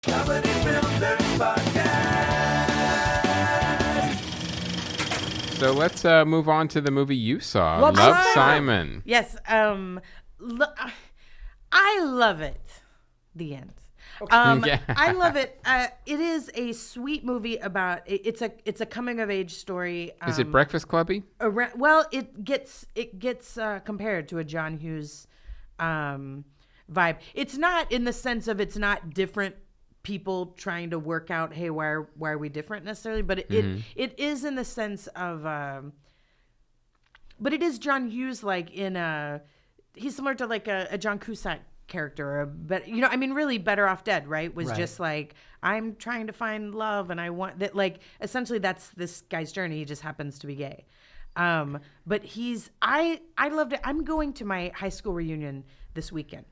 Comedy Film Nerds Podcast. So let's move on to the movie you saw, Love Simon. Yes. I love it. The end. Yeah. I love it. It is a sweet movie about it's a coming of age story. Is it Breakfast Clubby? Well, it gets compared to a John Hughes vibe. It's not in the sense of it's not different people trying to work out, hey, why are we different necessarily? But it is in the sense of, but it is John Hughes like he's similar to like a John Cusack character, but really Better Off Dead, right? Was right. Just like, I'm trying to find love and I want that, like, essentially that's this guy's journey. He just happens to be gay. But I loved it. I'm going to my high school reunion this weekend.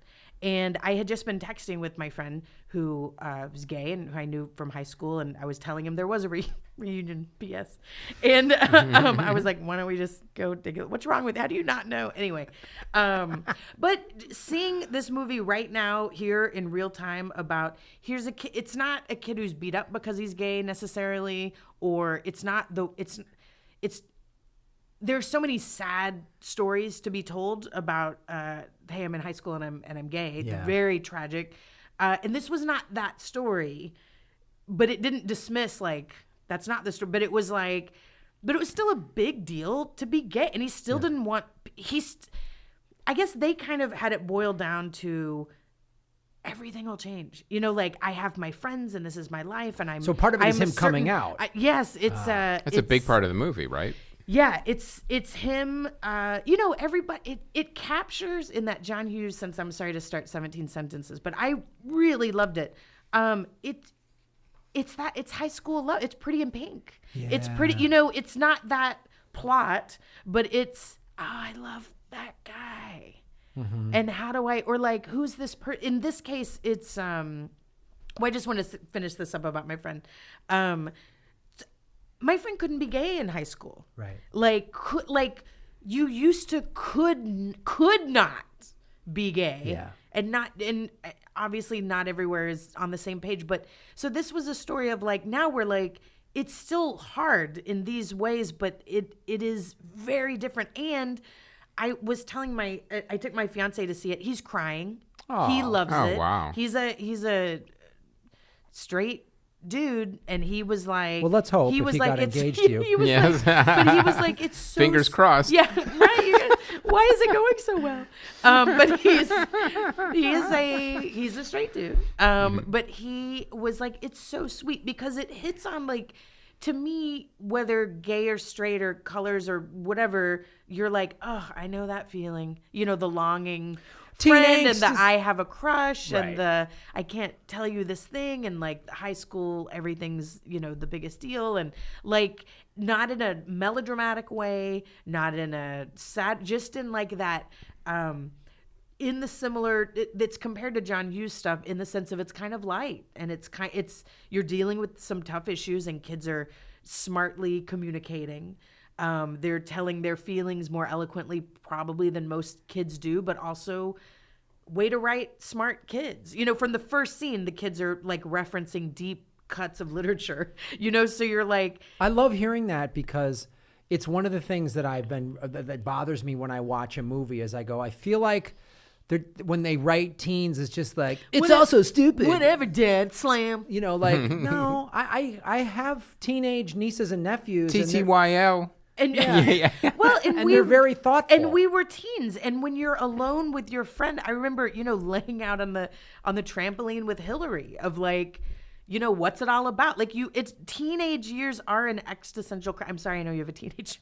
And I had just been texting with my friend who was gay and who I knew from high school. And I was telling him there was a reunion, PS. And I was like, why don't we just go dig it? What's wrong with it? How do you not know? Anyway. But seeing this movie right now here in real time about here's a kid. It's not a kid who's beat up because he's gay necessarily. Or it's not there's so many sad stories to be told about, hey, I'm in high school and I'm gay. Yeah. Very tragic. And this was not that story, but it didn't dismiss like, that's not the story. But it was still a big deal to be gay. And he still didn't want, I guess they kind of had it boiled down to everything will change. Like I have my friends and this is my life. And so part of it is him coming out. Yes. That's a big part of the movie, right? Yeah, it's him. Everybody. It captures in that John Hughes sense. I'm sorry to start 17 sentences, but I really loved it. It's high school love. It's Pretty in Pink. Yeah. It's pretty. It's not that plot, but it's I love that guy. Mm-hmm. And how do I who's this in this case? It's I just want to finish this up about my friend. My friend couldn't be gay in high school. Right. You used to could not be gay. Yeah. And obviously not everywhere is on the same page. But so this was a story of now we're it's still hard in these ways, but it is very different. And I was telling I took my fiance to see it. He's crying. Oh. He loves it. Oh, wow. He's a straight dude, and he was like, well, let's hope he was got engaged to you. He was but he was like, it's so fingers crossed. Yeah, right. Why is it going so well? But he's a straight dude. But he was like, it's so sweet because it hits on to me, whether gay or straight or colors or whatever, you're like, oh, I know that feeling. The longing. Friend and I have a crush right. And I can't tell you this thing and high school everything's the biggest deal and not in a melodramatic way, not in a sad, just in that in the similar that's compared to John Hughes stuff in the sense of it's kind of light and it's you're dealing with some tough issues and kids are smartly communicating. They're telling their feelings more eloquently probably than most kids do, but also way to write smart kids. From the first scene, the kids are referencing deep cuts of literature, so you're I love hearing that because it's one of the things that that bothers me when I watch a movie as I go, I feel like when they write teens, it's just it's also stupid. Whatever, Dad, slam. No, I have teenage nieces and nephews. TTYL. And well, and they're very thoughtful. And we were teens. And when you're alone with your friend, I remember, laying out on the trampoline with Hillary of what's it all about? It's teenage years are an existential I'm sorry, I know you have a teenager.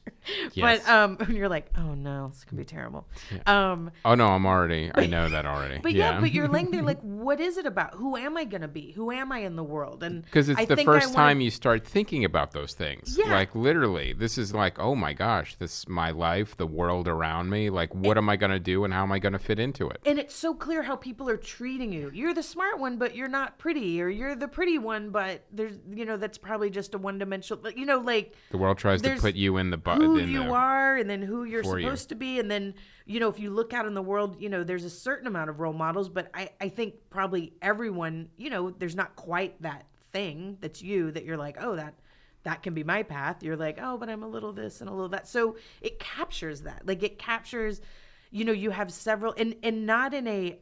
Yes. But when you're like, oh no, this could be terrible. Yeah. Oh no, I know that already. But but you're laying there what is it about? Who am I gonna be? Who am I in the world? And because it's the first time you start thinking about those things. Yeah. Literally, this is oh my gosh, this is my life, the world around me. What am I gonna do and how am I gonna fit into it? And it's so clear how people are treating you. You're the smart one, but you're not pretty, or you're the pretty be one, but there's, that's probably just a one-dimensional, like The world tries to put you in the who you are, and then who you're for supposed to be, and then if you look out in the world, there's a certain amount of role models, but I think probably everyone, there's not quite that thing that's you that you're like, oh, that can be my path. You're like, oh, but I'm a little this and a little that. So it captures that. Like it captures, you have several, and not in a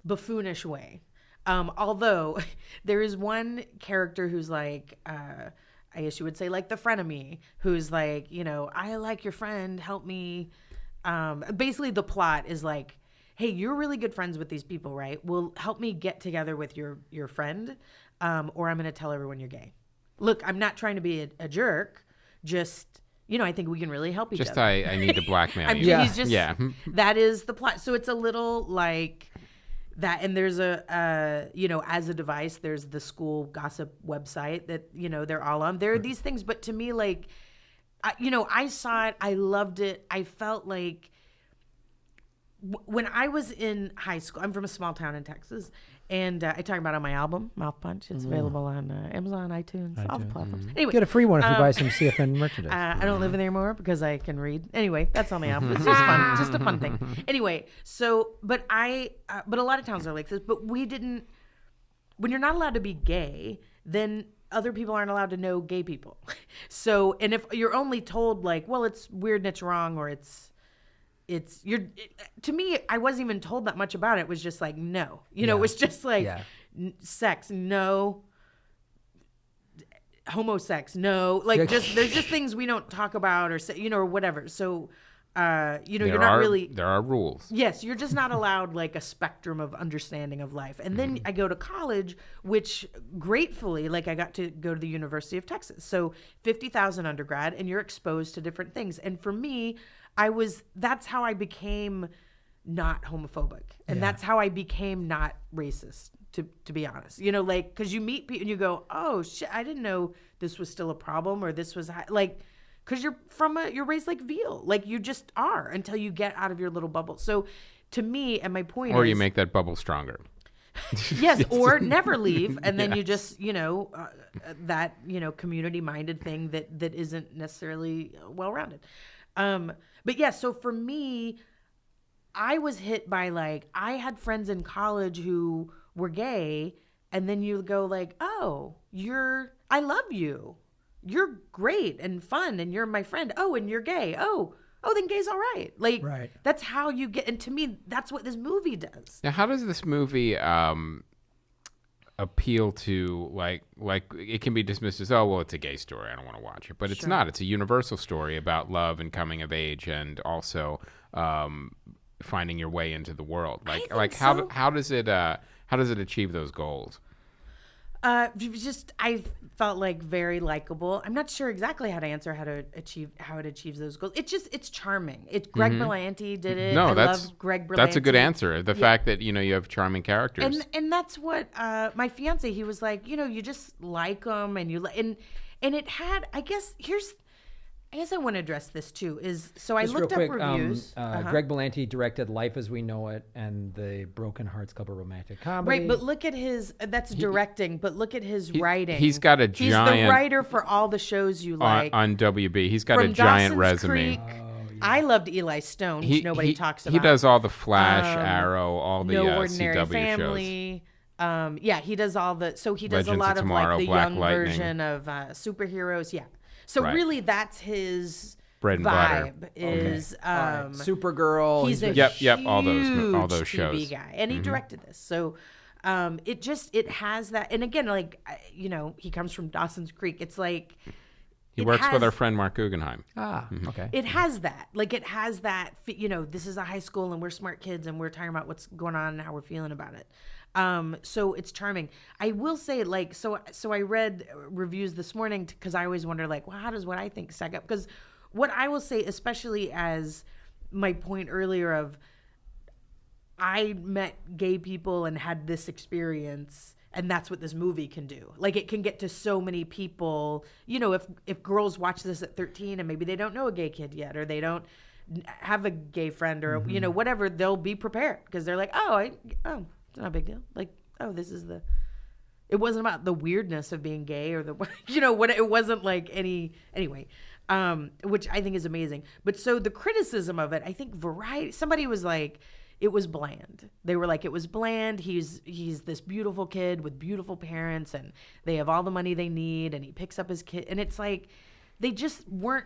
buffoonish way. Although there is one character who's like, I guess you would say like the frenemy, who's like, I like your friend, help me. Basically the plot is like, hey, you're really good friends with these people, right? Well, help me get together with your friend, or I'm going to tell everyone you're gay. Look, I'm not trying to be a jerk. Just, I think we can really help each other. I need to blackmail you. He's just, that is the plot. So it's a little like that. And there's as a device, there's the school gossip website that, they're all on. There are these things, but to me, like, I saw it. I loved it. I felt like when I was in high school, I'm from a small town in Texas, and I talk about it on my album, Mouth Punch. It's available on Amazon, iTunes, all the platforms. Anyway, get a free one if you buy some CFN merchandise. I don't live there anymore because I can read. Anyway, that's on the album. It's just fun, just a fun thing. Anyway, but a lot of towns are like this. But we didn't. When you're not allowed to be gay, then other people aren't allowed to know gay people. So, and if you're only told like, well, it's weird and it's wrong, or to me, I wasn't even told that much about it. It was just like, no, it was just like sex, no, homosex, no, like there's just things we don't talk about or say, or whatever. So, you're not really, there are rules. Yes. You're just not allowed like a spectrum of understanding of life. And then I go to college, which gratefully, like I got to go to the University of Texas. So 50,000 undergrad, and you're exposed to different things. And for me, that's how I became not homophobic. And that's how I became not racist, to be honest. Like, because you meet people and you go, oh, shit, I didn't know this was still a problem, or this was like, because you're raised like veal. Like, you just are until you get out of your little bubble. So to me, and my point is... Or you make that bubble stronger. Yes, or never leave, and then you just, that, community-minded thing that isn't necessarily well-rounded. But yeah, so for me, I was hit by like, I had friends in college who were gay, and then you go like, oh, I love you. You're great and fun, and you're my friend. Oh, and you're gay. Oh, then gay's all right. Like, that's how you get, and to me, that's what this movie does. Now, how does this movie appeal to, like it can be dismissed as, oh, well, it's a gay story, I don't want to watch it, but it's not. It's a universal story about love and coming of age, and also finding your way into the world. How does it achieve those goals? I felt like very likable. I'm not sure exactly how to answer how it achieves those goals. It's charming. Greg Berlanti did it. No, I love Greg Berlanti. That's a good answer. The fact that you have charming characters, and that's what my fiance, he was like, you just like them, and and it had, I guess I want to address this too. I looked up reviews. Greg Berlanti directed Life as We Know It and the Broken Hearts Club of Romantic Comedy. Right, but look at that's directing, but look at his writing. He's got a giant... He's the writer for all the shows you like. On WB. He's got From a giant Dawson's resume. Creek, I loved Eli Stone, which nobody talks about. He does all the Flash, Arrow, all the No Ordinary CW Family. shows. He does all the... So he does Legends a lot of of Tomorrow, like the Black young Lightning. version of superheroes. Yeah. So really that's his... Bread and vibe butter. is Supergirl. He's a all those huge shows. TV guy, and he directed this. So it has that, and again, like he comes from Dawson's Creek. It's like he works with our friend Mark Guggenheim. Okay. It has that, this is a high school, and we're smart kids, and we're talking about what's going on and how we're feeling about it. So it's charming. I will say, so I read reviews this morning because I always wonder, well, how does what I think stack up? Because what I will say, especially as my point earlier of I met gay people and had this experience, and that's what this movie can do. Like, it can get to so many people. If girls watch this at 13 and maybe they don't know a gay kid yet, or they don't have a gay friend, or whatever, they'll be prepared because they're like, it's not a big deal. Like, this is the It wasn't about the weirdness of being gay or the, what it wasn't like anyway, which I think is amazing. But so the criticism of it, I think Variety, somebody was like, it was bland. They were like, it was bland. He's this beautiful kid with beautiful parents and they have all the money they need and he picks up his kid. And it's like, they just weren't,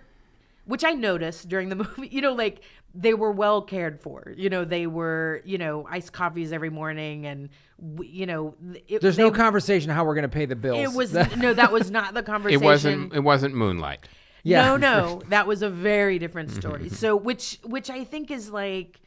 which I noticed during the movie, like they were well cared for. They were, iced coffees every morning and, there's no conversation how we're going to pay the bills. It was, no, that was not the conversation. It wasn't Moonlight. Yeah. No, that was a very different story. So, which I think is like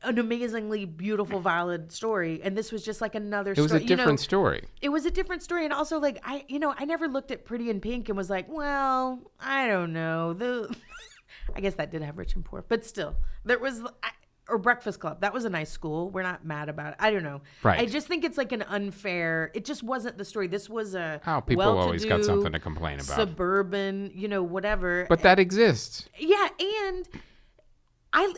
an amazingly beautiful, valid story. And this was just like another story. It was a different story. It was a different story. And also like, I never looked at Pretty in Pink and was like, well, I don't know. I guess that did have Rich and Poor, but still there was, or Breakfast Club. That was a nice school. We're not mad about it. I don't know. Right. I just think it's like an unfair, it just wasn't the story. This was a people always got something to complain about. Suburban, whatever. But that exists. Yeah. And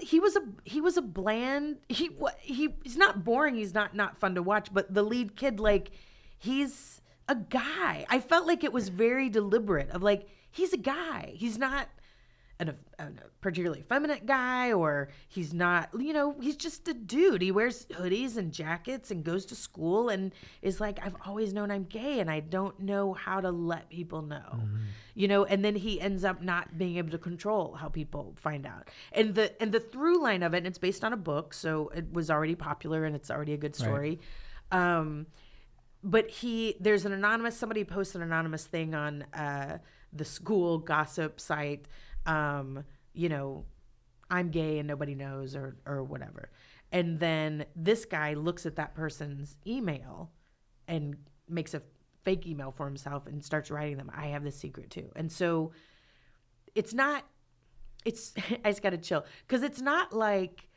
he was a bland, he's not boring. He's not fun to watch, but the lead kid, like he's a guy. I felt like it was very deliberate of like, he's a guy. He's not a particularly effeminate guy, or he's not, he's just a dude. He wears hoodies and jackets and goes to school and is like, I've always known I'm gay and I don't know how to let people know, and then he ends up not being able to control how people find out. And the through line of it, and it's based on a book, so it was already popular and it's already a good story. Right. But there's somebody posted an anonymous thing on the school gossip site, I'm gay and nobody knows or whatever. And then this guy looks at that person's email and makes a fake email for himself and starts writing them, I have this secret too. And so I just got to chill, because it's not like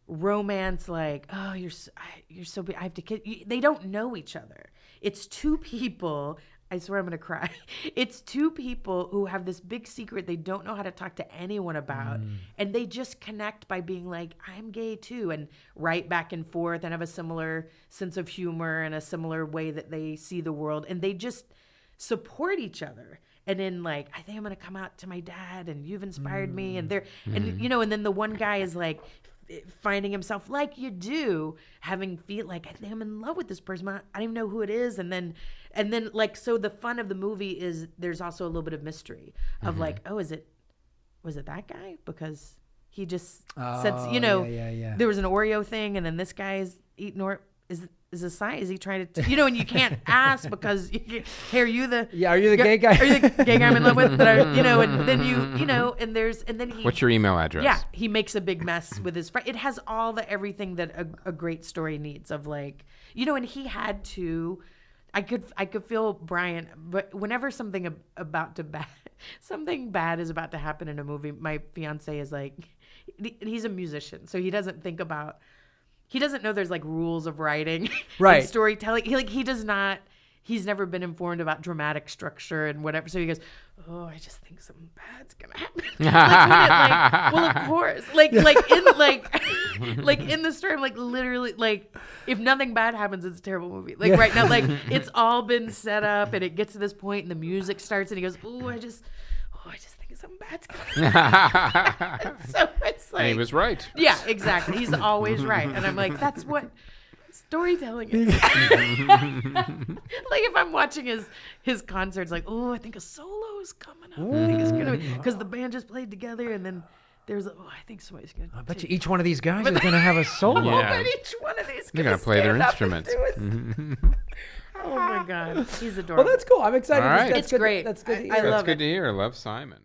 romance, like, oh, you're so I have to kiss. They don't know each other. It's two people. I swear I'm going to cry. It's two people who have this big secret they don't know how to talk to anyone about. And they just connect by being like, I'm gay too, and write back and forth and have a similar sense of humor and a similar way that they see the world. And they just support each other. And then like, I think I'm going to come out to my dad and you've inspired me. And and then the one guy is like, finding himself, like you do, having feel like, I think I'm in love with this person, I don't even know who it is. And then like, so the fun of the movie is there's also a little bit of mystery of like, oh, was it that guy? Because he just said, there was an Oreo thing, and then this guy is eating is a sign? Is he trying to, and you can't ask because are you the gay guy? Are you the gay guy I'm in love with? And then he. What's your email address? Yeah, he makes a big mess with his friend. It has everything that a great story needs of like, and he had to. I could feel Brian, but whenever something bad is about to happen in a movie, my fiance is like, he's a musician, so he doesn't think about. He doesn't know there's like rules of writing, and storytelling. He does not. He's never been informed about dramatic structure and whatever. So he goes, "Oh, I just think something bad's gonna happen." Well, of course. Like in the story, I'm like literally like, if nothing bad happens, it's a terrible movie. Like right now, like it's all been set up, and it gets to this point, and the music starts, and he goes, "Oh, I just think something bad's gonna happen." So it's like, and he was right. Yeah, exactly. He's always right, and I'm like, that's what storytelling is. Like if I'm watching his concerts, like, oh, I think a solo's coming up. I think it's gonna be, because the band just played together, and then there's I think somebody's gonna. I bet you each one of these guys is gonna have a solo. Yeah. I bet each one of these. They're gonna play their instruments. Oh my God, he's adorable. Well, that's cool. I'm excited. All right. It's great. That's good. I love That's good it. to hear. I love Simon.